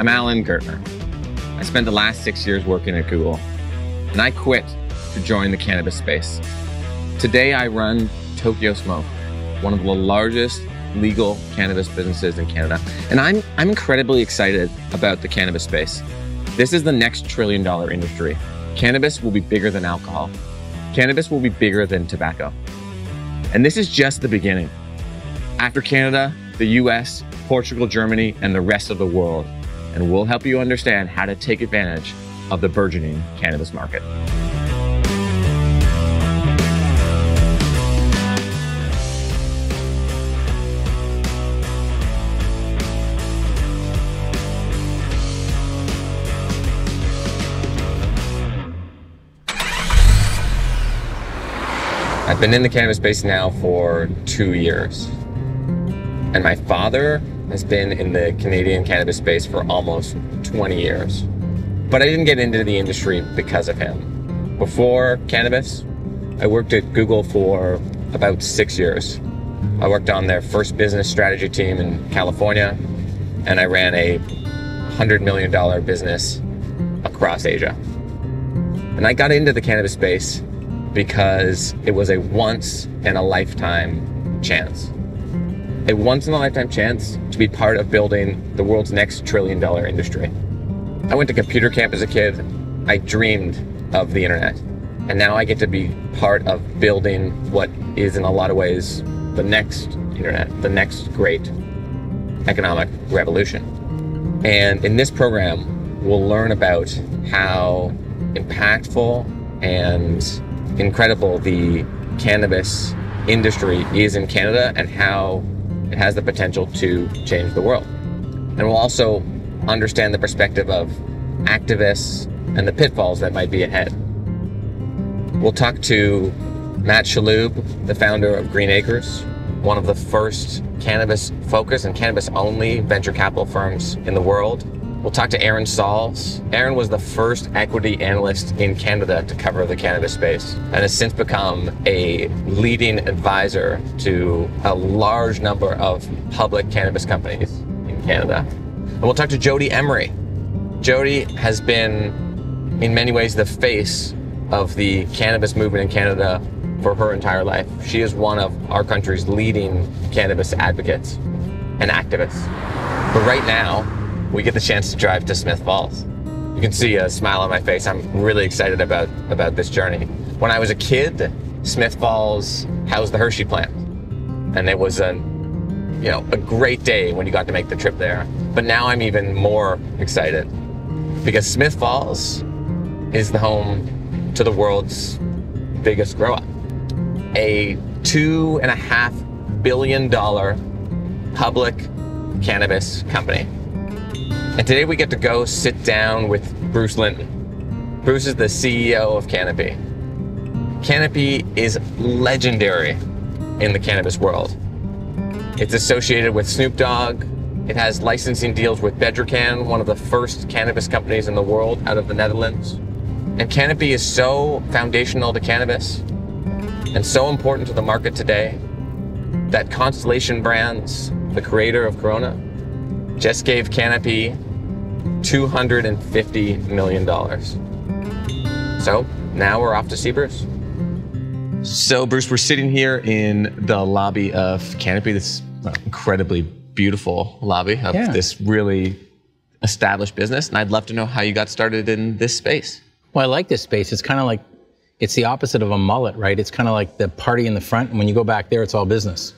I'm Alan Gertner. I spent the last 6 years working at Google, and I quit to join the cannabis space. Today I run Tokyo Smoke, one of the largest legal cannabis businesses in Canada. And I'm incredibly excited about the cannabis space. This is the next trillion-dollar industry. Cannabis will be bigger than alcohol. Cannabis will be bigger than tobacco. And this is just the beginning. After Canada, the US, Portugal, Germany, and the rest of the world. And we'll help you understand how to take advantage of the burgeoning cannabis market. I've been in the cannabis space now for 2 years. And my father has been in the Canadian cannabis space for almost 20 years. But I didn't get into the industry because of him. Before cannabis, I worked at Google for about 6 years. I worked on their first business strategy team in California, and I ran a $100 million business across Asia. And I got into the cannabis space because it was a once-in-a-lifetime chance. A once-in-a-lifetime chance to be part of building the world's next trillion-dollar industry. I went to computer camp as a kid. I dreamed of the internet. And now I get to be part of building what is, in a lot of ways, the next internet, the next great economic revolution. And in this program, we'll learn about how impactful and incredible the cannabis industry is in Canada and how it has the potential to change the world. And we'll also understand the perspective of activists and the pitfalls that might be ahead. We'll talk to Matt Shalhoub, the founder of Green Acres, one of the first cannabis-focused and cannabis-only venture capital firms in the world. We'll talk to Aaron Sauls. Aaron was the first equity analyst in Canada to cover the cannabis space and has since become a leading advisor to a large number of public cannabis companies in Canada. And we'll talk to Jody Emery. Jody has been, in many ways, the face of the cannabis movement in Canada for her entire life. She is one of our country's leading cannabis advocates and activists. But right now, we get the chance to drive to Smith Falls. You can see a smile on my face. I'm really excited about this journey. When I was a kid, Smith Falls housed the Hershey plant. And it was a great day when you got to make the trip there. But now I'm even more excited because Smith Falls is the home to the world's biggest grow-up. A $2.5 billion public cannabis company. And today we get to go sit down with Bruce Linton. Bruce is the CEO of Canopy. Canopy is legendary in the cannabis world. It's associated with Snoop Dogg. It has licensing deals with Bedrocan, one of the first cannabis companies in the world out of the Netherlands. And Canopy is so foundational to cannabis and so important to the market today that Constellation Brands, the creator of Corona, just gave Canopy $250 million. So now we're off to see Bruce. So Bruce, we're sitting here in the lobby of Canopy, this incredibly beautiful lobby of this really established business. And I'd love to know how you got started in this space. Well, I like this space. It's kind of like, it's the opposite of a mullet, right? It's kind of like the party in the front, and when you go back there, it's all business.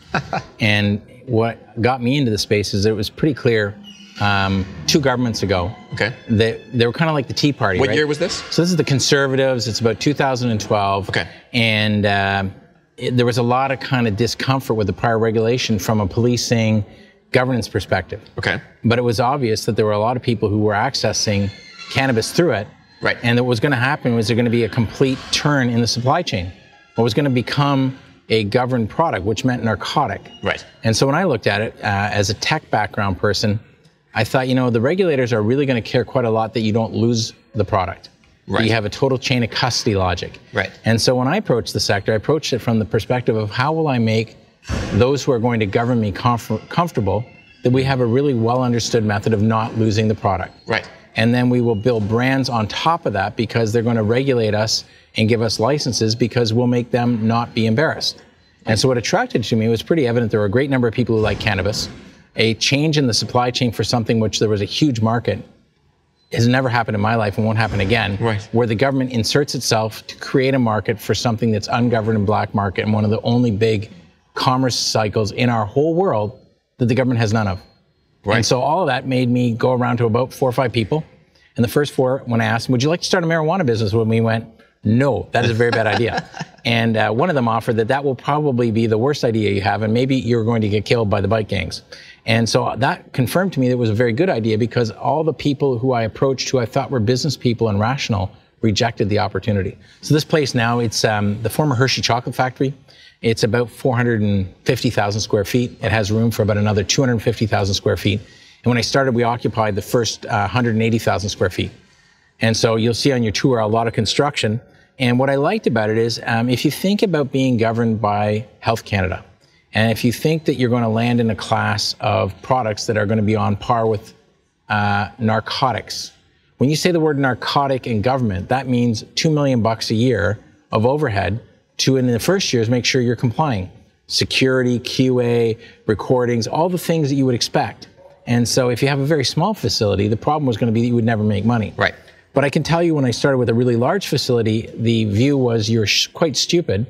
And what got me into the space is it was pretty clear 2 governments ago. Okay. They were kind of like the Tea Party. What year was this? So this is the Conservatives. It's about 2012. Okay. And there was a lot of kind of discomfort with the prior regulation from a policing governance perspective. Okay. But it was obvious that there were a lot of people who were accessing cannabis through it. Right. And what was going to happen was there going to be a complete turn in the supply chain. What was going to become a governed product, which meant narcotic. Right. And so when I looked at it as a tech background person, I thought, the regulators are really going to care quite a lot that you don't lose the product. Right. That you have a total chain of custody logic. Right. And so when I approached the sector, I approached it from the perspective of how will I make those who are going to govern me comfortable that we have a really well understood method of not losing the product. Right. And then we will build brands on top of that because they're going to regulate us and give us licenses because we'll make them not be embarrassed. And so what attracted to me was pretty evident there were a great number of people who like cannabis. A change in the supply chain for something which there was a huge market has never happened in my life and won't happen again, where the government inserts itself to create a market for something that's ungoverned in black market and one of the only big commerce cycles in our whole world that the government has none of. Right. And so all of that made me go around to about 4 or 5 people. And the first 4, when I asked them, would you like to start a marijuana business? When we went, no, that is a very bad idea. And one of them offered that will probably be the worst idea you have, and maybe you're going to get killed by the bike gangs. And so that confirmed to me that it was a very good idea because all the people who I approached who I thought were business people and rational rejected the opportunity. So this place now, it's the former Hershey chocolate factory. It's about 450,000 square feet. It has room for about another 250,000 square feet. And when I started, we occupied the first 180,000 square feet. And so you'll see on your tour a lot of construction. And what I liked about it is if you think about being governed by Health Canada, and if you think that you're going to land in a class of products that are going to be on par with narcotics, when you say the word narcotic in government, that means $2 million a year of overhead to, in the first years, make sure you're complying. Security, QA, recordings, all the things that you would expect. And so if you have a very small facility, the problem was going to be that you would never make money. Right. But I can tell you when I started with a really large facility, the view was you're quite stupid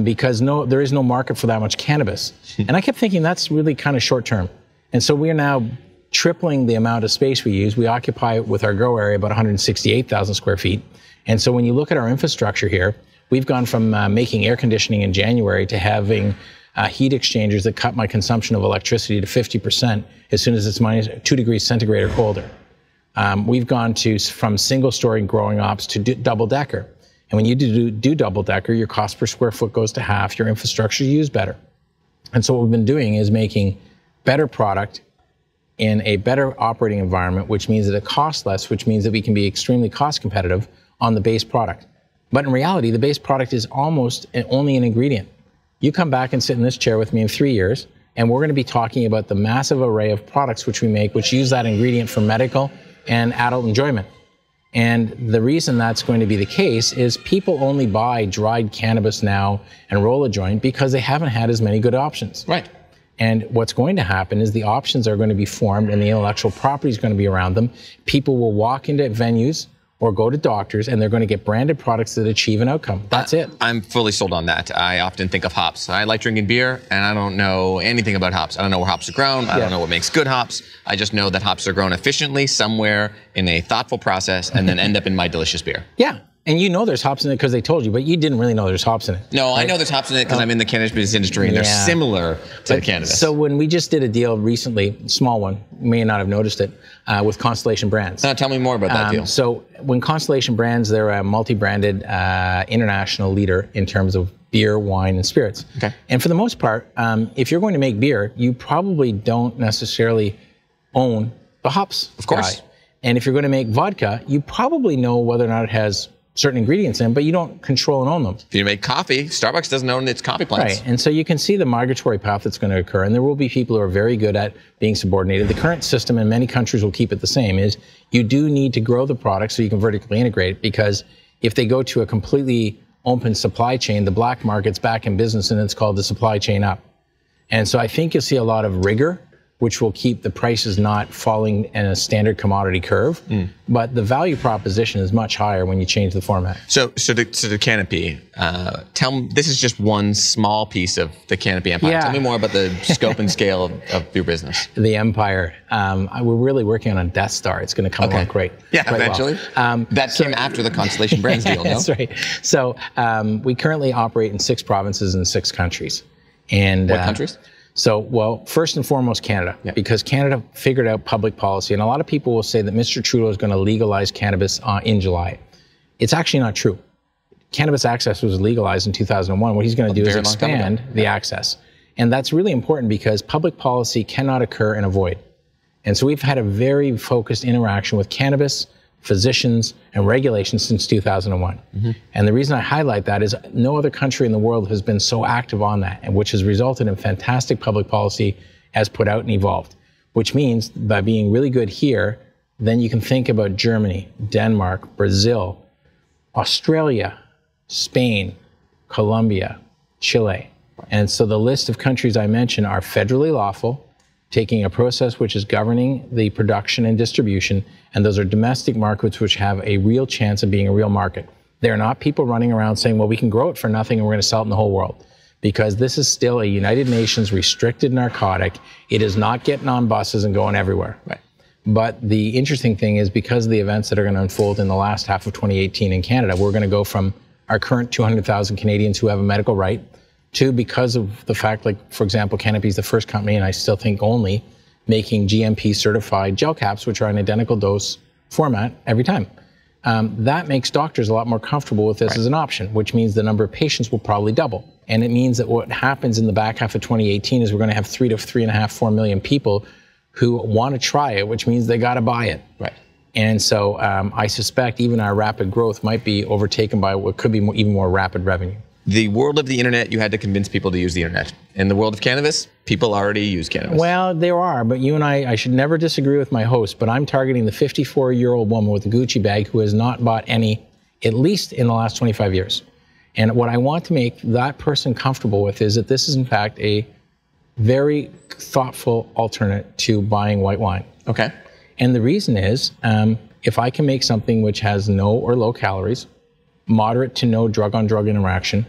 because there is no market for that much cannabis. And I kept thinking that's really kind of short term. And so we are now tripling the amount of space we use. We occupy with our grow area about 168,000 square feet. And so when you look at our infrastructure here, we've gone from making air conditioning in January to having heat exchangers that cut my consumption of electricity to 50% as soon as it's minus 2 degrees centigrade or colder. We've gone from single-story growing ops to double-decker. And when you do double-decker, your cost per square foot goes to half, your infrastructure is used better. And so what we've been doing is making better product in a better operating environment, which means that it costs less, which means that we can be extremely cost competitive on the base product. But in reality, the base product is almost only an ingredient. You come back and sit in this chair with me in 3 years, and we're going to be talking about the massive array of products which we make, which use that ingredient for medical and adult enjoyment. And the reason that's going to be the case is people only buy dried cannabis now and roll a joint because they haven't had as many good options. Right. And what's going to happen is the options are going to be formed and the intellectual property is going to be around them. People will walk into venues or go to doctors and they're going to get branded products that achieve an outcome. That's it. I'm fully sold on that. I often think of hops. I like drinking beer and I don't know anything about hops. I don't know where hops are grown. I don't know what makes good hops. I just know that hops are grown efficiently somewhere in a thoughtful process and then end up in my delicious beer. Yeah. And you know there's hops in it because they told you, but you didn't really know there's hops in it. No, right? I know there's hops in it because I'm in the cannabis industry and they're similar to cannabis. So when we just did a deal recently, small one, you may not have noticed it, with Constellation Brands. Tell me more about that deal. So when Constellation Brands, they're a multi-branded international leader in terms of beer, wine, and spirits. Okay. And for the most part, if you're going to make beer, you probably don't necessarily own the hops. Of course. And if you're going to make vodka, you probably know whether or not it has certain ingredients in, but you don't control and own them. If you make coffee, Starbucks doesn't own its coffee plants. Right, and so you can see the migratory path that's going to occur, and there will be people who are very good at being subordinated. The current system in many countries will keep it the same, is you do need to grow the product so you can vertically integrate it, because if they go to a completely open supply chain, the black market's back in business, and it's called the supply chain up. And so I think you'll see a lot of rigor, which will keep the prices not falling in a standard commodity curve. But the value proposition is much higher when you change the format. So the canopy, tell me, this is just one small piece of the canopy empire. Yeah. Tell me more about the scope and scale of your business. The empire. We're really working on a Death Star. It's going to come along great. Yeah, eventually. Well. That came after the Constellation Brands deal, no? That's right. So we currently operate in 6 provinces and 6 countries. And what countries? So, well, first and foremost, Canada, because Canada figured out public policy. And a lot of people will say that Mr. Trudeau is going to legalize cannabis in July. It's actually not true. Cannabis access was legalized in 2001. What he's going to do is expand the access. And that's really important because public policy cannot occur in a void. And so we've had a very focused interaction with cannabis, physicians, and regulations since 2001. And the reason I highlight that is no other country in the world has been so active on that, and which has resulted in fantastic public policy as put out and evolved. which means by being really good here, then you can think about Germany, Denmark, Brazil, Australia, Spain, Colombia, Chile. And so the list of countries I mentioned are federally lawful, taking a process which is governing the production and distribution, and those are domestic markets which have a real chance of being a real market. They're not people running around saying, well, we can grow it for nothing and we're going to sell it in the whole world. Because this is still a United Nations restricted narcotic. It is not getting on buses and going everywhere. Right. But the interesting thing is, because of the events that are going to unfold in the last half of 2018 in Canada, we're going to go from our current 200,000 Canadians who have a medical right to, because of the fact, like, for example, Canopy is the first company, and I still think only, making GMP certified gel caps, which are an identical dose format every time. That makes doctors a lot more comfortable with this as an option, which means the number of patients will probably double. And it means that what happens in the back half of 2018 is we're going to have 3 to 3.5, 4 million people who want to try it, which means they got to buy it. Right. And so I suspect even our rapid growth might be overtaken by what could be even more rapid revenue. The world of the internet, you had to convince people to use the internet. In the world of cannabis, people already use cannabis. Well, there are, but you and I should never disagree with my host, but I'm targeting the 54-year-old woman with a Gucci bag who has not bought any, at least in the last 25 years. And what I want to make that person comfortable with is that this is, in fact, a very thoughtful alternate to buying white wine. Okay. And the reason is, if I can make something which has no or low calories, moderate to no drug-on-drug interaction,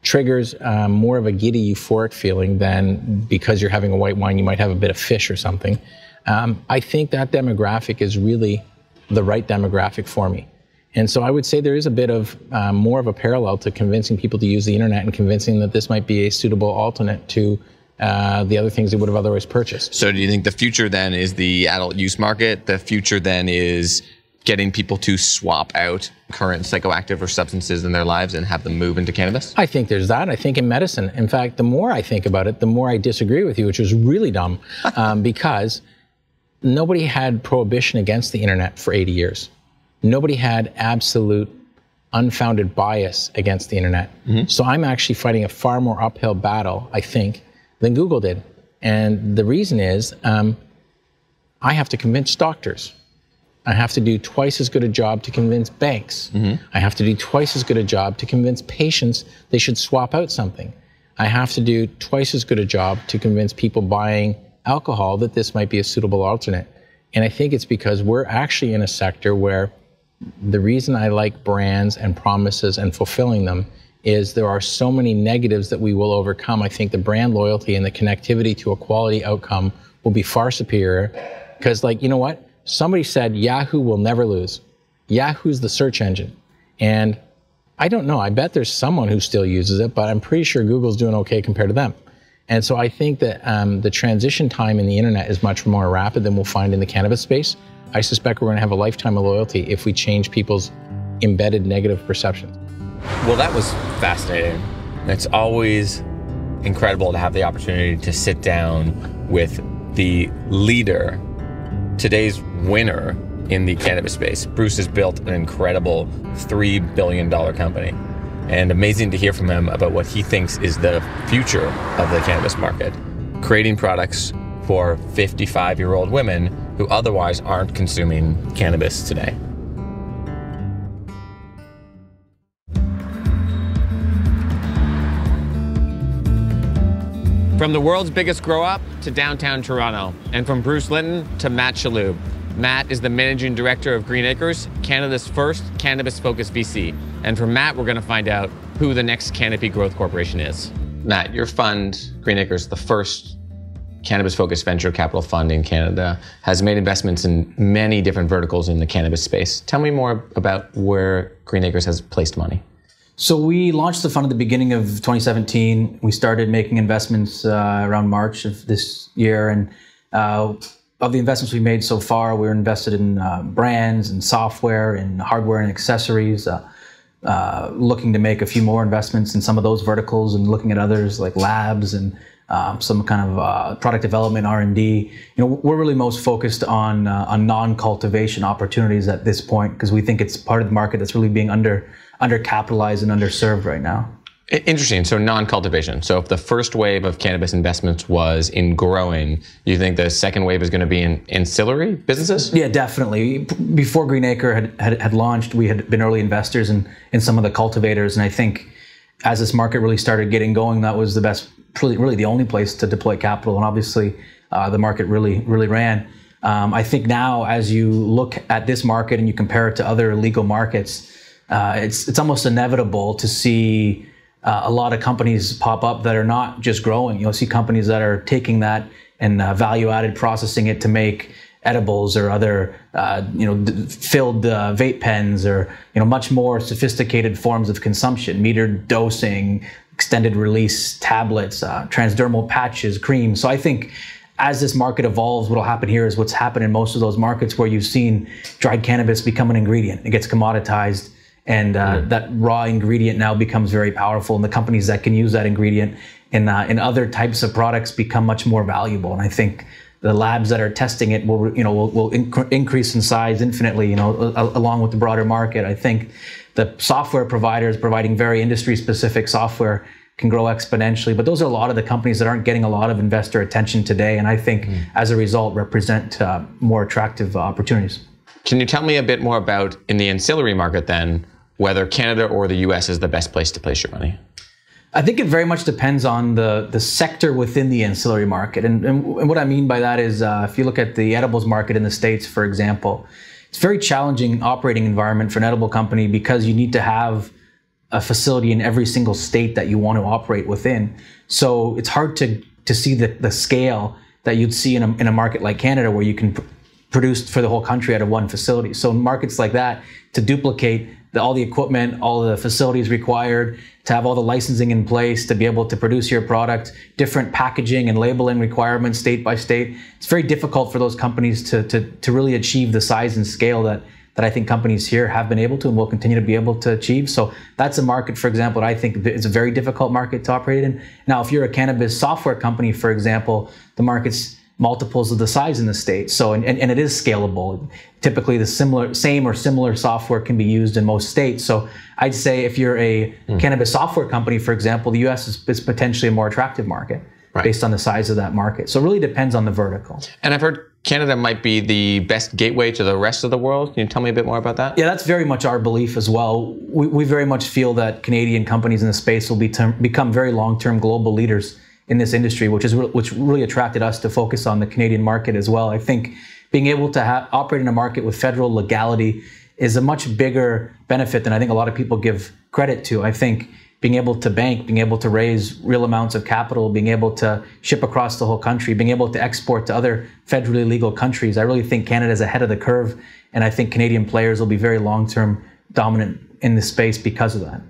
triggers more of a giddy, euphoric feeling than because you're having a white wine, you might have a bit of fish or something. I think that demographic is really the right demographic for me. And so I would say there is a bit of more of a parallel to convincing people to use the internet and convincing that this might be a suitable alternate to the other things they would have otherwise purchased. So do you think the future then is the adult use market? The future then is getting people to swap out current psychoactive or substances in their lives and have them move into cannabis? I think there's that. I think in medicine, in fact, the more I think about it, the more I disagree with you, which was really dumb, because nobody had prohibition against the internet for 80 years. Nobody had absolute unfounded bias against the internet. So I'm actually fighting a far more uphill battle, I think, than Google did. And the reason is I have to convince doctors. I have to do twice as good a job to convince banks. I have to do twice as good a job to convince patients they should swap out something. I have to do twice as good a job to convince people buying alcohol that this might be a suitable alternate. And I think it's because we're actually in a sector where the reason I like brands and promises and fulfilling them is there are so many negatives that we will overcome. I think the brand loyalty and the connectivity to a quality outcome will be far superior. Because, like, you know what? Somebody said Yahoo will never lose. Yahoo's the search engine. And I don't know. I bet there's someone who still uses it, but I'm pretty sure Google's doing okay compared to them. And so I think that the transition time in the internet is much more rapid than we'll find in the cannabis space. I suspect we're going to have a lifetime of loyalty if we change people's embedded negative perceptions. Well, that was fascinating. It's always incredible to have the opportunity to sit down with the leader, today's winner in the cannabis space. Bruce has built an incredible $3 billion company. And amazing to hear from him about what he thinks is the future of the cannabis market, creating products for 55-year-old women who otherwise aren't consuming cannabis today. From the world's biggest grow-up to downtown Toronto, and from Bruce Linton to Matt Shalhoub. Matt is the managing director of Green Acres, Canada's first cannabis-focused VC. And from Matt, we're going to find out who the next Canopy Growth Corporation is. Matt, your fund, Green Acres, the first cannabis-focused venture capital fund in Canada, has made investments in many different verticals in the cannabis space. Tell me more about where Green Acres has placed money. So we launched the fund at the beginning of 2017. We started making investments around March of this year. And of the investments we made so far, we're invested in brands and software and hardware and accessories, looking to make a few more investments in some of those verticals and looking at others like labs and some kind of product development, R&D. You know, we're really most focused on non-cultivation opportunities at this point because we think it's part of the market that's really being undercapitalized and underserved right now. Interesting. So non-cultivation. So if the first wave of cannabis investments was in growing, you think the second wave is going to be in ancillary businesses? Yeah, definitely. Before Greenacre had launched, we had been early investors in some of the cultivators. And I think as this market really started getting going, that was the best, really the only place to deploy capital. And obviously the market really ran. I think now as you look at this market and you compare it to other legal markets, it's almost inevitable to see a lot of companies pop up that are not just growing. You'll see companies that are taking that and value-added processing it to make edibles or other, filled vape pens or, much more sophisticated forms of consumption, metered dosing, extended release tablets, transdermal patches, creams. So I think as this market evolves, what'll happen here is what's happened in most of those markets where you've seen dried cannabis become an ingredient. It gets commoditized. And that raw ingredient now becomes very powerful, and the companies that can use that ingredient in other types of products become much more valuable. And I think the labs that are testing it will increase in size infinitely, along with the broader market. I think the software providers providing very industry-specific software can grow exponentially, but those are a lot of the companies that aren't getting a lot of investor attention today, and I think as a result represent more attractive opportunities. Can you tell me a bit more about, in the ancillary market then, whether Canada or the US is the best place to place your money? I think it very much depends on the sector within the ancillary market. And what I mean by that is if you look at the edibles market in the States, for example, it's a very challenging operating environment for an edible company because you need to have a facility in every single state that you want to operate within. So it's hard to see the scale that you'd see in a market like Canada where you can produce for the whole country out of one facility. So in markets like that, to duplicate all the equipment, all the facilities required, to have all the licensing in place, to be able to produce your product, different packaging and labeling requirements state by state. It's very difficult for those companies to really achieve the size and scale that I think companies here have been able to and will continue to be able to achieve. So that's a market, for example, that I think is a very difficult market to operate in. Now, if you're a cannabis software company, for example, the market's multiples of the size in the States. So, and it is scalable. Typically the same or similar software can be used in most states. So I'd say if you're a cannabis software company, for example, the US is potentially a more attractive market based on the size of that market. So it really depends on the vertical. And I've heard Canada might be the best gateway to the rest of the world. Can you tell me a bit more about that? Yeah, that's very much our belief as well. We very much feel that Canadian companies in the space will become very long-term global leaders in this industry, which really attracted us to focus on the Canadian market as well. I think being able to operate in a market with federal legality is a much bigger benefit than I think a lot of people give credit to. I think being able to bank, being able to raise real amounts of capital, being able to ship across the whole country, being able to export to other federally legal countries, I really think Canada is ahead of the curve, and I think Canadian players will be very long-term dominant in this space because of that.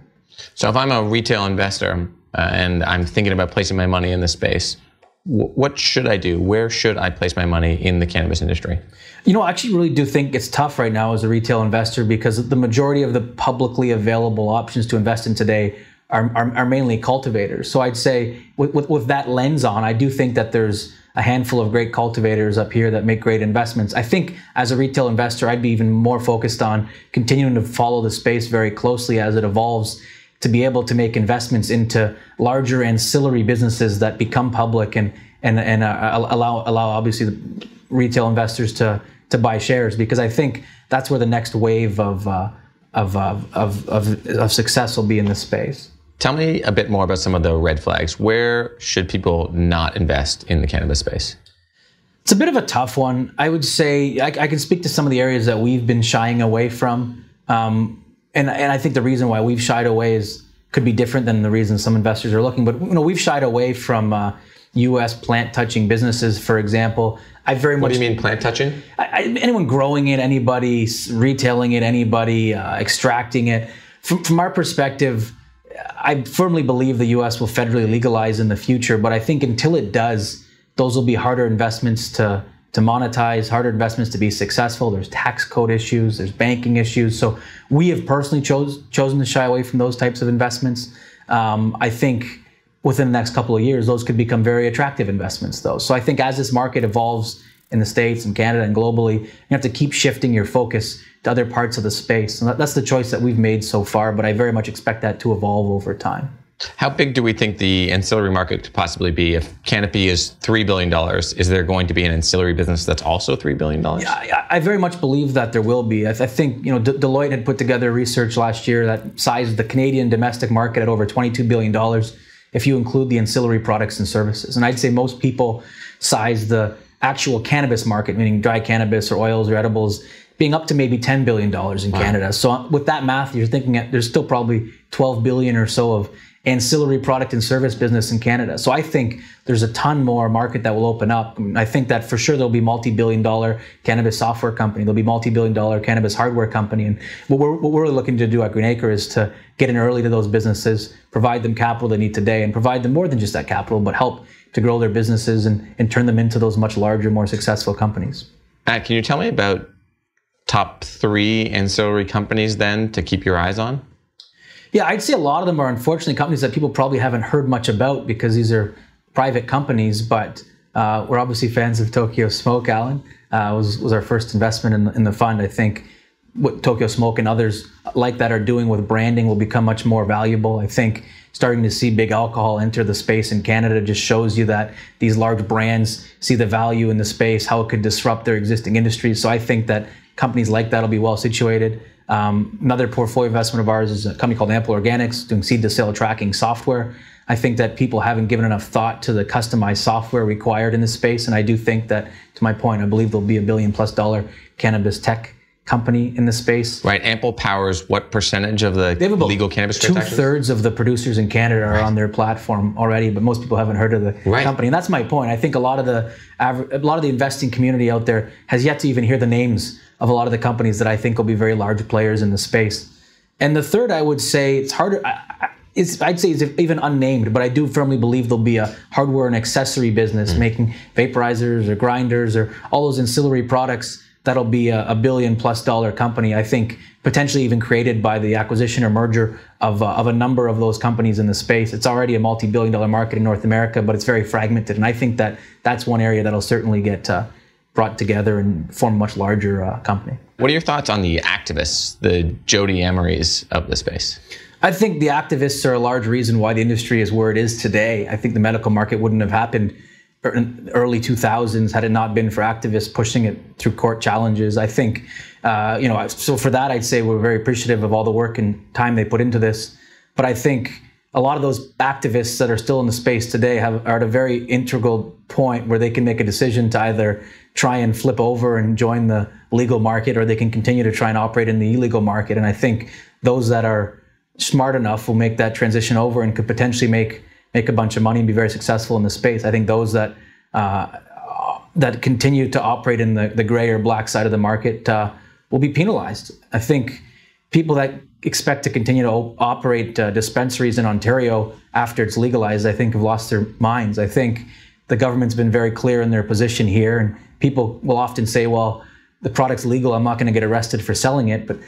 So if I'm a retail investor, and I'm thinking about placing my money in this space, what should I do? Where should I place my money in the cannabis industry? I actually really do think it's tough right now as a retail investor because the majority of the publicly available options to invest in today are mainly cultivators. So I'd say with that lens on, I do think that there's a handful of great cultivators up here that make great investments. I think as a retail investor, I'd be even more focused on continuing to follow the space very closely as it evolves, to be able to make investments into larger ancillary businesses that become public and allow obviously the retail investors to buy shares, because I think that's where the next wave of success will be in this space. Tell me a bit more about some of the red flags. Where should people not invest in the cannabis space? It's a bit of a tough one. I would say I can speak to some of the areas that we've been shying away from. And I think the reason why we've shied away could be different than the reason some investors are looking. But we've shied away from U.S. plant-touching businesses, for example. What do you mean plant-touching? Anyone growing it, anybody retailing it, anybody extracting it. From our perspective, I firmly believe the U.S. will federally legalize in the future. But I think until it does, those will be harder investments to monetize, harder investments to be successful. There's tax code issues, there's banking issues. So we have personally chosen to shy away from those types of investments. I think within the next couple of years, those could become very attractive investments though. So I think as this market evolves in the States and Canada and globally, you have to keep shifting your focus to other parts of the space. And that's the choice that we've made so far, but I very much expect that to evolve over time. How big do we think the ancillary market could possibly be? If Canopy is $3 billion, is there going to be an ancillary business that's also $3 billion? Yeah, I very much believe that there will be. I think, Deloitte had put together research last year that sized the Canadian domestic market at over $22 billion if you include the ancillary products and services. And I'd say most people size the actual cannabis market, meaning dry cannabis or oils or edibles, being up to maybe $10 billion in Canada. So with that math, you're thinking there's still probably 12 billion or so of ancillary product and service business in Canada. So I think there's a ton more market that will open up. I think that for sure there'll be multi-billion-dollar cannabis software company. There'll be multi-billion-dollar cannabis hardware company. And what we're really looking to do at Greenacre is to get in early to those businesses, provide them capital they need today, and provide them more than just that capital, but help to grow their businesses and turn them into those much larger, more successful companies. Matt, can you tell me about top 3 ancillary companies then to keep your eyes on? Yeah, I'd say a lot of them are unfortunately companies that people probably haven't heard much about because these are private companies, but we're obviously fans of Tokyo Smoke, Alan. Was our first investment in the fund. I think what Tokyo Smoke and others like that are doing with branding will become much more valuable. I think starting to see big alcohol enter the space in Canada just shows you that these large brands see the value in the space, how it could disrupt their existing industries. So I think that companies like that will be well situated. Another portfolio investment of ours is a company called Ample Organics, doing seed to sale tracking software. I think that people haven't given enough thought to the customized software required in this space. And I do think that, to my point, I believe there'll be $1 billion+ cannabis tech company in this space. Right. Ample powers what percentage of the legal cannabis transactions? 2/3 of the producers in Canada are on their platform already, but most people haven't heard of the company. And that's my point. I think a lot of the investing community out there has yet to even hear the names of a lot of the companies that I think will be very large players in the space. And the third, I would say, it's harder. I'd say it's even unnamed, but I do firmly believe there'll be a hardware and accessory business making vaporizers or grinders or all those ancillary products. That'll be a $1 billion+ company. I think potentially even created by the acquisition or merger of a number of those companies in the space. It's already a multi-billion-dollar market in North America, but it's very fragmented. And I think that that's one area that'll certainly get brought together and form a much larger company. What are your thoughts on the activists, the Jody Emerys of the space? I think the activists are a large reason why the industry is where it is today. I think the medical market wouldn't have happened in the early 2000s had it not been for activists pushing it through court challenges. I think, so for that, I'd say we're very appreciative of all the work and time they put into this. But I think a lot of those activists that are still in the space today are at a very integral point where they can make a decision to either try and flip over and join the legal market, or they can continue to try and operate in the illegal market. And I think those that are smart enough will make that transition over and could potentially make a bunch of money and be very successful in the space. I think those that that continue to operate in the gray or black side of the market will be penalized. I think people that expect to continue to operate dispensaries in Ontario after it's legalized, I think have lost their minds. I think the government's been very clear in their position here, and people will often say, well, the product's legal, I'm not going to get arrested for selling it, but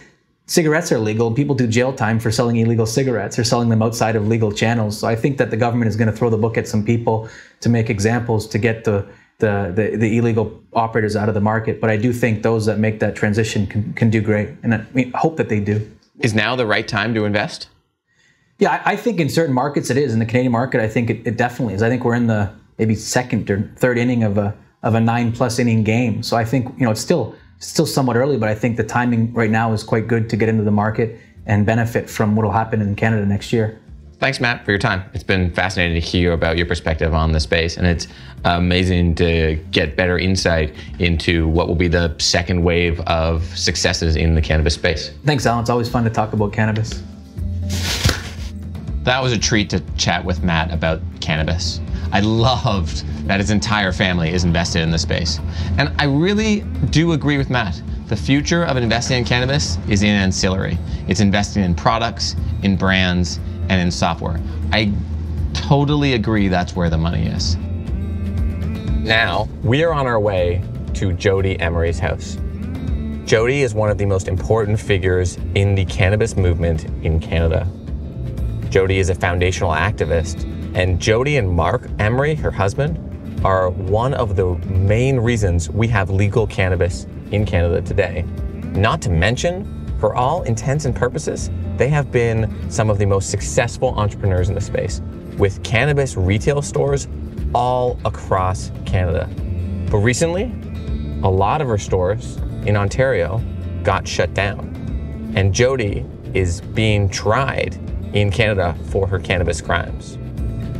cigarettes are legal, and people do jail time for selling illegal cigarettes or selling them outside of legal channels. So I think that the government is going to throw the book at some people to make examples to get the illegal operators out of the market. But I do think those that make that transition can do great, and I hope that they do. Is now the right time to invest? Yeah, I think in certain markets it is. In the Canadian market, I think it definitely is. I think we're in the maybe second or third inning of a 9+ inning game. So I think it's still somewhat early, but I think the timing right now is quite good to get into the market and benefit from what will happen in Canada next year. Thanks, Matt, for your time. It's been fascinating to hear about your perspective on the space, and it's amazing to get better insight into what will be the second wave of successes in the cannabis space. Thanks, Alan. It's always fun to talk about cannabis. That was a treat to chat with Matt about cannabis. I loved that his entire family is invested in the space. And I really do agree with Matt. The future of investing in cannabis is in ancillary. It's investing in products, in brands, and in software. I totally agree that's where the money is. Now, we are on our way to Jody Emery's house. Jody is one of the most important figures in the cannabis movement in Canada. Jody is a foundational activist, and Jody and Mark Emery, her husband, are one of the main reasons we have legal cannabis in Canada today. Not to mention, for all intents and purposes, they have been some of the most successful entrepreneurs in the space, with cannabis retail stores all across Canada. But recently, a lot of her stores in Ontario got shut down. And Jody is being tried in Canada for her cannabis crimes.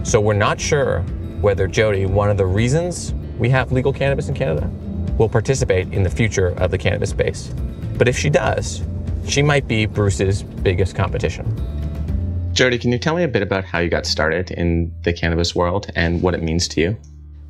So we're not sure whether Jody, one of the reasons we have legal cannabis in Canada, will participate in the future of the cannabis space. But if she does, she might be Bruce's biggest competition. Jody, can you tell me a bit about how you got started in the cannabis world and what it means to you?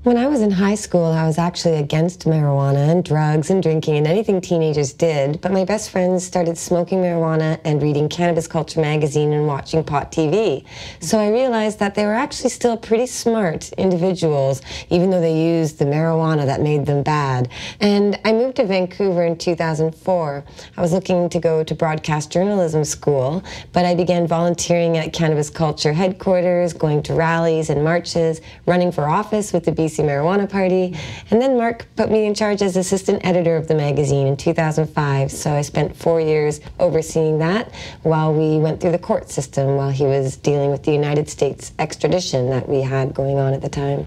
When I was in high school, I was actually against marijuana and drugs and drinking and anything teenagers did, but my best friends started smoking marijuana and reading Cannabis Culture magazine and watching Pot TV. So I realized that they were actually still pretty smart individuals, even though they used the marijuana that made them bad. And I moved to Vancouver in 2004. I was looking to go to broadcast journalism school, but I began volunteering at Cannabis Culture headquarters, going to rallies and marches, running for office with the BC Marijuana Party, and then Mark put me in charge as assistant editor of the magazine in 2005. So I spent 4 years overseeing that while we went through the court system while he was dealing with the United States extradition that we had going on at the time.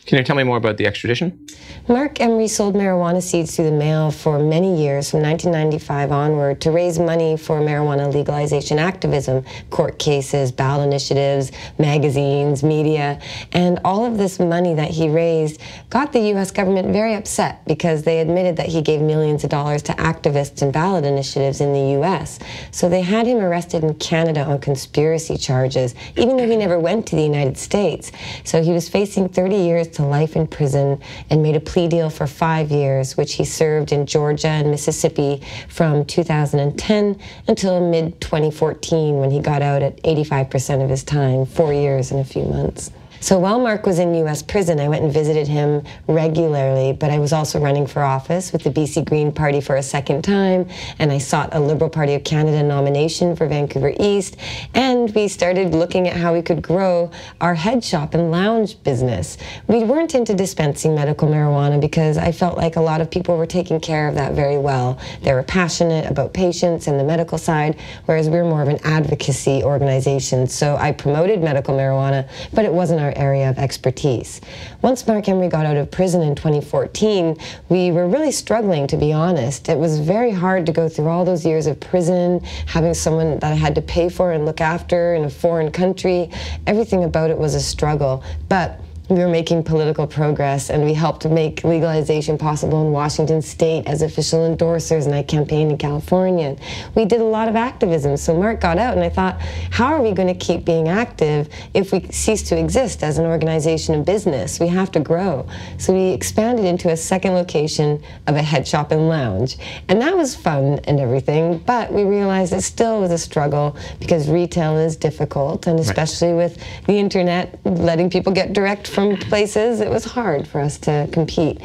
Can you tell me more about the extradition? Mark Emery sold marijuana seeds through the mail for many years, from 1995 onward, to raise money for marijuana legalization activism, court cases, ballot initiatives, magazines, media. And all of this money that he raised got the U.S. government very upset because they admitted that he gave millions of dollars to activists and ballot initiatives in the U.S. So they had him arrested in Canada on conspiracy charges, even though he never went to the United States. So he was facing 30 years to life in prison and made a plea deal for 5 years, which he served in Georgia and Mississippi from 2010 until mid-2014 when he got out at 85% of his time, 4 years and a few months. So while Mark was in U.S. prison, I went and visited him regularly, but I was also running for office with the BC Green Party for a second time, and I sought a Liberal Party of Canada nomination for Vancouver East, and we started looking at how we could grow our head shop and lounge business. We weren't into dispensing medical marijuana because I felt like a lot of people were taking care of that very well. They were passionate about patients and the medical side, whereas we're more of an advocacy organization. So I promoted medical marijuana, but it wasn't our area of expertise. Once Mark Emery got out of prison in 2014, we were really struggling, to be honest. It was very hard to go through all those years of prison, having someone that I had to pay for and look after in a foreign country. Everything about it was a struggle, but we were making political progress, and we helped make legalization possible in Washington State as official endorsers, and I campaigned in California. We did a lot of activism, so Mark got out, and I thought, how are we going to keep being active if we cease to exist as an organization and business? We have to grow. So we expanded into a second location of a head shop and lounge, and that was fun and everything, but we realized it still was a struggle because retail is difficult, and especially with the internet, letting people get direct from places, it was hard for us to compete.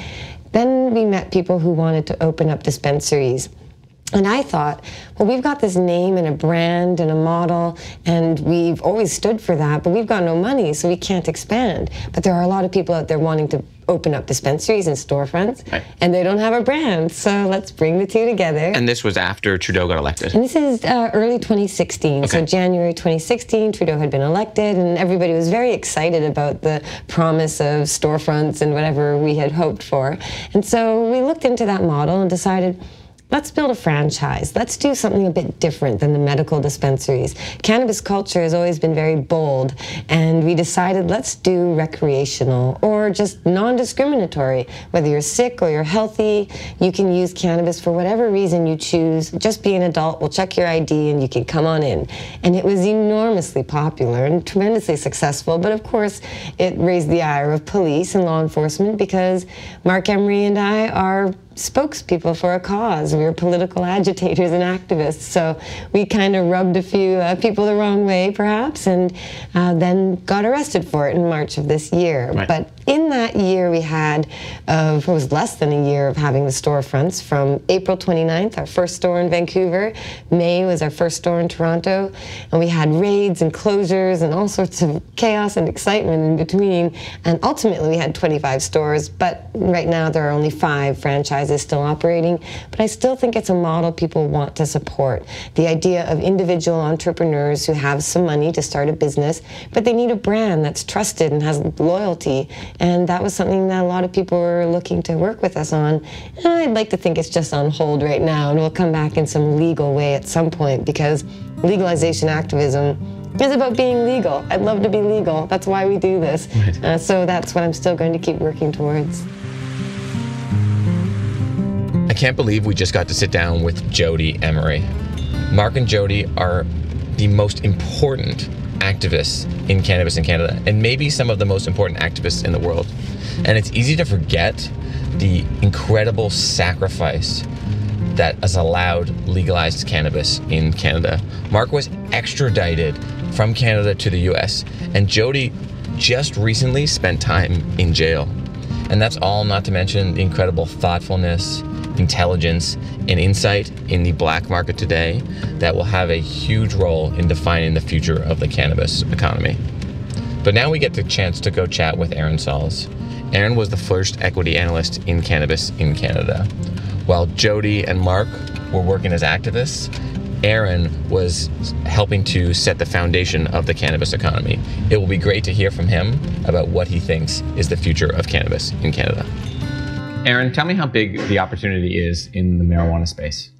Then we met people who wanted to open up dispensaries. And I thought, well, we've got this name and a brand and a model, and we've always stood for that, but we've got no money, so we can't expand. But there are a lot of people out there wanting to open up dispensaries and storefronts, right, and they don't have a brand, so let's bring the two together. And this was after Trudeau got elected? And this is early 2016, okay. So January 2016, Trudeau had been elected, and everybody was very excited about the promise of storefronts and whatever we had hoped for. And so we looked into that model and decided, let's build a franchise. Let's do something a bit different than the medical dispensaries. Cannabis culture has always been very bold, and we decided let's do recreational or just non-discriminatory. Whether you're sick or you're healthy, you can use cannabis for whatever reason you choose. Just be an adult, we'll check your ID and you can come on in. And it was enormously popular and tremendously successful, but of course it raised the ire of police and law enforcement because Mark Emery and I are spokespeople for a cause. We were political agitators and activists, so we kind of rubbed a few people the wrong way, perhaps, and then got arrested for it in March of this year. Right. But in that year we had, it was less than a year of having the storefronts, from April 29th, our first store in Vancouver, May was our first store in Toronto, and we had raids and closures and all sorts of chaos and excitement in between, and ultimately we had 25 stores, but right now there are only 5 franchises franchise is still operating, but I still think it's a model people want to support. The idea of individual entrepreneurs who have some money to start a business, but they need a brand that's trusted and has loyalty. And that was something that a lot of people were looking to work with us on. And I'd like to think it's just on hold right now, and we'll come back in some legal way at some point, because legalization activism is about being legal. I'd love to be legal. That's why we do this. Right. So that's what I'm still going to keep working towards. I can't believe we just got to sit down with Jody Emery. Mark and Jody are the most important activists in cannabis in Canada, and maybe some of the most important activists in the world. And it's easy to forget the incredible sacrifice that has allowed legalized cannabis in Canada. Mark was extradited from Canada to the US, and Jody just recently spent time in jail. And that's all not to mention the incredible thoughtfulness, intelligence, and insight in the black market today that will have a huge role in defining the future of the cannabis economy. But now we get the chance to go chat with Aaron Sauls. Aaron was the first equity analyst in cannabis in Canada. While Jody and Mark were working as activists, Aaron was helping to set the foundation of the cannabis economy. It will be great to hear from him about what he thinks is the future of cannabis in Canada. Aaron, tell me how big the opportunity is in the marijuana space.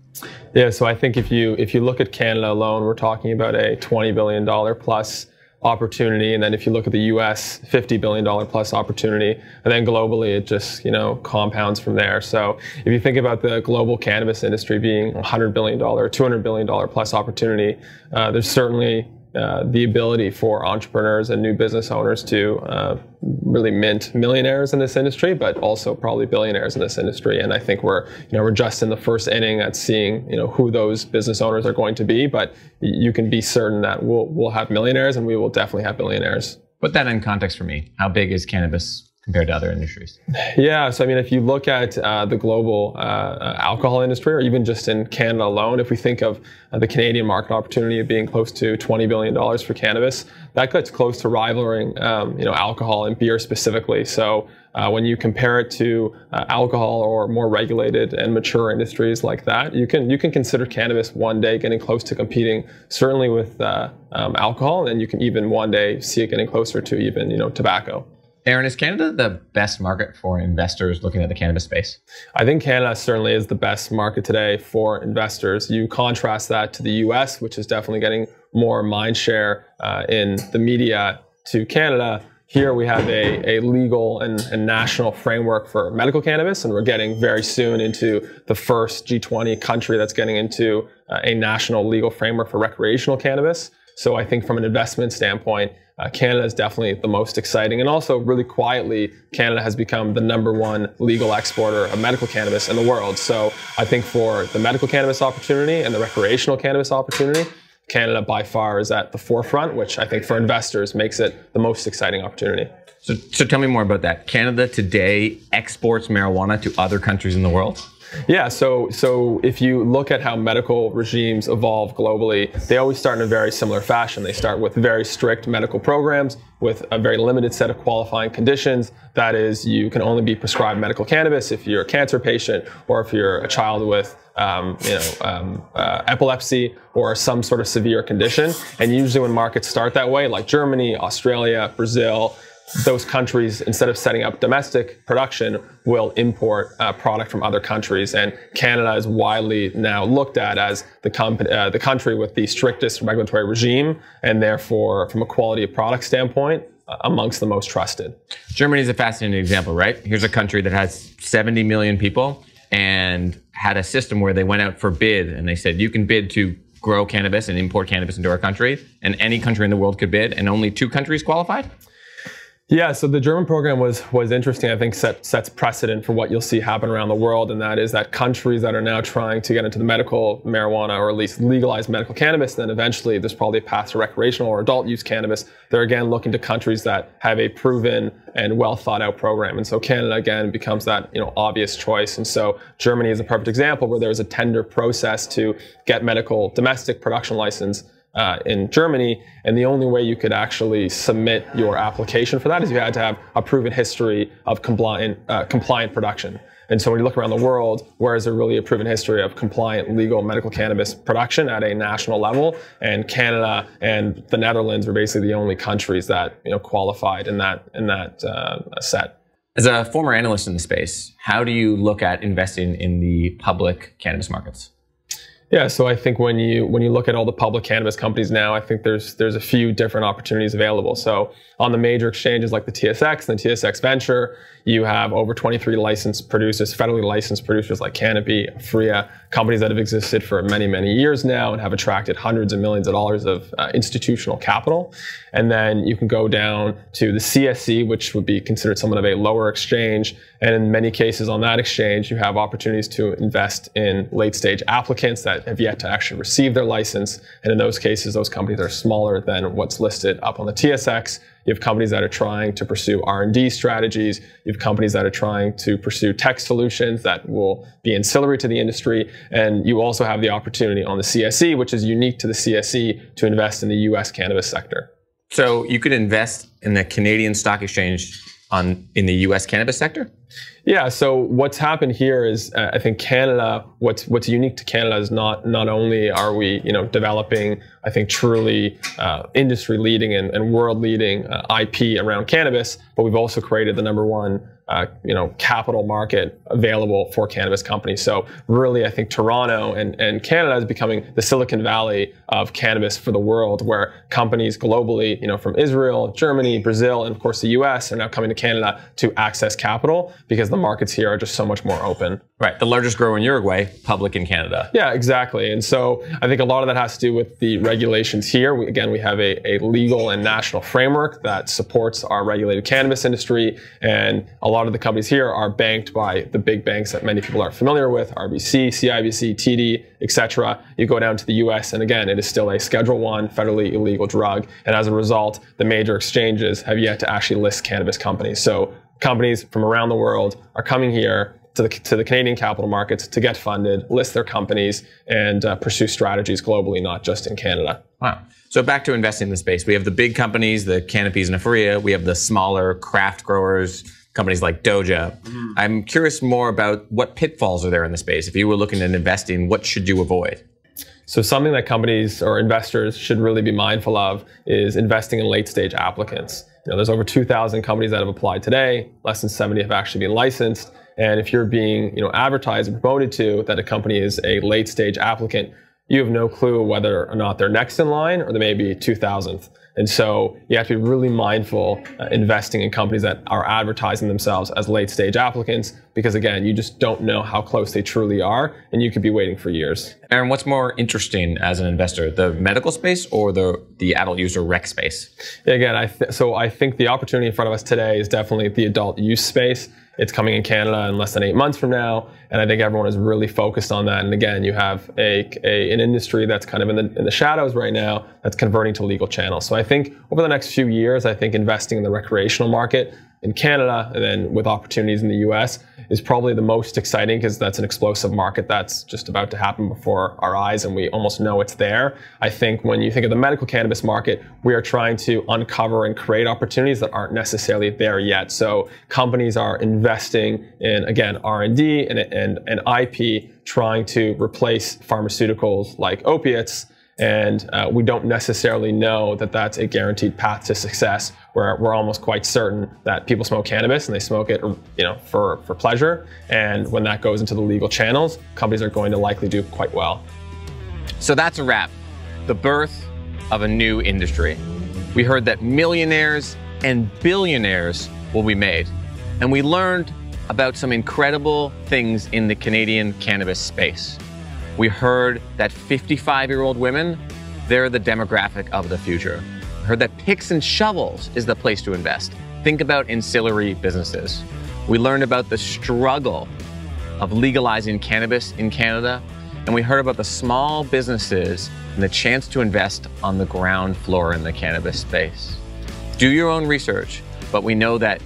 Yeah, so I think if you look at Canada alone, we're talking about a $20 billion plus opportunity, and then if you look at the US, $50 billion plus opportunity, and then globally it just, compounds from there. So if you think about the global cannabis industry being $100 billion, $200 billion plus opportunity, there's certainly the ability for entrepreneurs and new business owners to really mint millionaires in this industry, but also probably billionaires in this industry. And I think we're just in the first inning at seeing, who those business owners are going to be. But you can be certain that we'll have millionaires, and we will definitely have billionaires. Put that in context for me. How big is cannabis compared to other industries? Yeah, so I mean, if you look at the global alcohol industry, or even just in Canada alone, if we think of the Canadian market opportunity of being close to $20 billion for cannabis, that gets close to rivaling, alcohol and beer specifically. So when you compare it to alcohol or more regulated and mature industries like that, you can consider cannabis one day getting close to competing certainly with alcohol, and you can even one day see it getting closer to even tobacco. Aaron, is Canada the best market for investors looking at the cannabis space? I think Canada certainly is the best market today for investors. You contrast that to the US, which is definitely getting more mind share in the media, to Canada. Here we have a legal and national framework for medical cannabis, and we're getting very soon into the first G20 country that's getting into a national legal framework for recreational cannabis. So I think from an investment standpoint, Canada is definitely the most exciting. And also, really quietly, Canada has become the #1 legal exporter of medical cannabis in the world. So I think for the medical cannabis opportunity and the recreational cannabis opportunity, Canada by far is at the forefront, which I think for investors makes it the most exciting opportunity. So tell me more about that. Canada today exports marijuana to other countries in the world? Yeah, so if you look at how medical regimes evolve globally, they always start in a very similar fashion. They start with very strict medical programs with a very limited set of qualifying conditions. That is, you can only be prescribed medical cannabis if you're a cancer patient, or if you're a child with epilepsy or some sort of severe condition. And usually when markets start that way, like Germany, Australia, Brazil, those countries, instead of setting up domestic production, will import product from other countries. And Canada is widely now looked at as the country with the strictest regulatory regime, and therefore, from a quality of product standpoint, amongst the most trusted. Germany is a fascinating example, right? Here's a country that has 70 million people and had a system where they went out for bid, and they said, you can bid to grow cannabis and import cannabis into our country, and any country in the world could bid, and only 2 countries qualified? Yeah, so the German program was interesting. I think sets precedent for what you'll see happen around the world, and that is that countries that are now trying to get into the medical marijuana, or at least legalize medical cannabis, then eventually there's probably a path to recreational or adult use cannabis. They're again looking to countries that have a proven and well thought out program. And so Canada again becomes that obvious choice. And so Germany is a perfect example where there was a tender process to get medical domestic production license in Germany, and the only way you could actually submit your application for that is you had to have a proven history of compliant production. And so when you look around the world, where is there really a proven history of compliant legal medical cannabis production at a national level? And Canada and the Netherlands were basically the only countries that qualified in that set. As a former analyst in the space, how do you look at investing in the public cannabis markets? Yeah, so I think when you look at all the public cannabis companies now, I think there's a few different opportunities available. So on the major exchanges like the TSX and the TSX Venture, you have over 23 licensed producers, federally licensed producers like Canopy, Freya, companies that have existed for many, many years now and have attracted hundreds of millions of dollars of institutional capital. And then you can go down to the CSE, which would be considered somewhat of a lower exchange. And in many cases on that exchange, you have opportunities to invest in late stage applicants that have yet to actually receive their license. And in those cases, those companies are smaller than what's listed up on the TSX. You have companies that are trying to pursue R&D strategies. You have companies that are trying to pursue tech solutions that will be ancillary to the industry. And you also have the opportunity on the CSE, which is unique to the CSE, to invest in the US cannabis sector. So you could invest in the Canadian Stock Exchange in the US cannabis sector? Yeah, so what's happened here is I think Canada, what's unique to Canada is not only are we developing, I think, truly industry leading and world leading IP around cannabis, but we've also created the #1 capital market available for cannabis companies. So really, I think Toronto and Canada is becoming the Silicon Valley of cannabis for the world, where companies globally, from Israel, Germany, Brazil, and of course the US are now coming to Canada to access capital because the markets here are just so much more open. Right, the largest grower in Uruguay, public in Canada. Yeah, exactly. And so I think a lot of that has to do with the regulations here. We have a legal and national framework that supports our regulated cannabis industry, and a lot of the companies here are banked by the big banks that many people are familiar with, RBC, CIBC, TD, etc. You go down to the US, and again, it is still a Schedule I federally illegal drug. And as a result, the major exchanges have yet to actually list cannabis companies. So companies from around the world are coming here to the Canadian capital markets to get funded, list their companies, and pursue strategies globally, not just in Canada. Wow. So back to investing in the space. We have the big companies, the Canopies and Aphria. We have the smaller craft growers, companies like Doja. I'm curious more about what pitfalls are there in the space. If you were looking at investing, what should you avoid? So something that companies or investors should really be mindful of is investing in late stage applicants. There's over 2,000 companies that have applied today. Less than 70 have actually been licensed. And if you're being advertised and promoted to that a company is a late stage applicant, you have no clue whether or not they're next in line or they may be 2,000th. And so you have to be really mindful investing in companies that are advertising themselves as late stage applicants, because again, you just don't know how close they truly are, and you could be waiting for years. Aaron, what's more interesting as an investor, the medical space or the adult use or rec space? Yeah, again, so I think the opportunity in front of us today is definitely the adult use space. It's coming in Canada in less than 8 months from now, and I think everyone is really focused on that. And again, you have an industry that's kind of in the shadows right now that's converting to legal channels. So I think over the next few years, I think investing in the recreational market in Canada and then with opportunities in the US is probably the most exciting, because that's an explosive market that's just about to happen before our eyes and we almost know it's there. I think when you think of the medical cannabis market, we are trying to uncover and create opportunities that aren't necessarily there yet. So companies are investing in, again, R&D and IP, trying to replace pharmaceuticals like opiates. And we don't necessarily know that that's a guaranteed path to success, where we're almost quite certain that people smoke cannabis and they smoke it, for pleasure. And when that goes into the legal channels, companies are going to likely do quite well. So that's a wrap. The birth of a new industry. We heard that millionaires and billionaires will be made. And we learned about some incredible things in the Canadian cannabis space. We heard that 55-year-old women, they're the demographic of the future. We heard that picks and shovels is the place to invest. Think about ancillary businesses. We learned about the struggle of legalizing cannabis in Canada, and we heard about the small businesses and the chance to invest on the ground floor in the cannabis space. Do your own research, but we know that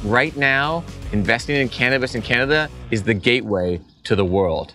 right now, investing in cannabis in Canada is the gateway to the world.